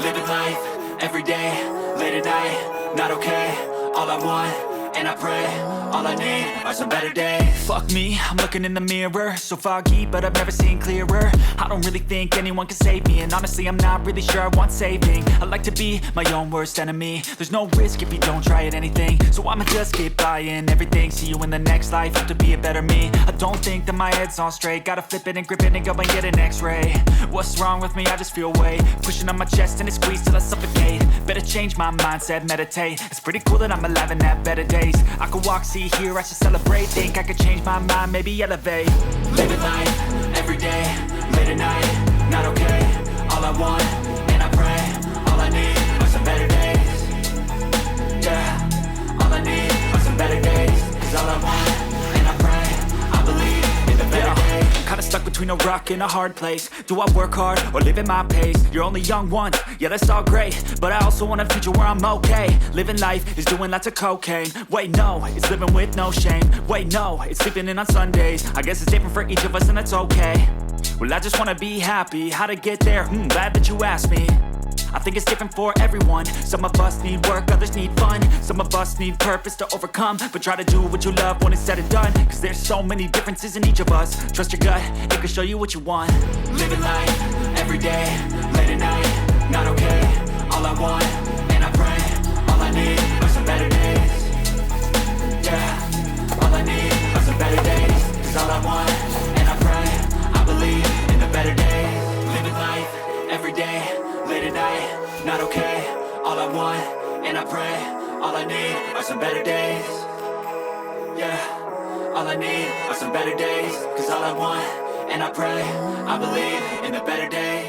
Living life, everyday, late at night, not okay. All I want, and I pray, all I need are some better days. Fuck me, I'm looking in the mirror, so foggy, but I've never seen clearer. I don't really think anyone can save me, and honestly I'm not really sure I want saving. I like to be my own worst enemy. There's no risk if you don't try at anything, so I'ma just keep buying everything. See you in the next life, have to be a better me. I don't think that my head's on straight, gotta flip it and grip it and go and get an x-ray. What's wrong with me? I just feel weight pushing on my chest and it squeezes till I suffocate. Better change my mindset, meditate. It's pretty cool that I'm alive and have better days. I could walk, see, hear, I should celebrate. Think I could change my mind, maybe elevate. Living life, everyday, late at night, not okay. All I want, and I pray, all I need are some better days. Yeah, all I need are some better days. Cause all I want, and I pray, I believe in the better days. I'm kinda stuck between a rock and a hard place. Do I work hard or live at my pace? You're only young once, yeah that's all great, but I also want a future where I'm okay. Living life is doing lots of cocaine. Wait no, it's living with no shame. Wait no, it's sleeping in on Sundays. I guess it's different for each of us and that's okay. Well I just wanna be happy, how to get there? Glad that you asked me. I think it's different for everyone. Some of us need work, others need fun. Some of us need purpose to overcome. But try to do what you love when it's said and done. Cause there's so many differences in each of us. Trust your gut, it can show you what you want. Living life, everyday, late at night, not okay. All I want, and I pray, all I need are some better days. Yeah, all I need are some better days. Cause all I want, and I pray, I believe in the better days. Living life, everyday, late at night, not okay. All I want, and I pray, all I need are some better days. Yeah, all I need are some better days. Cause all I want, and I pray, I believe in the better days.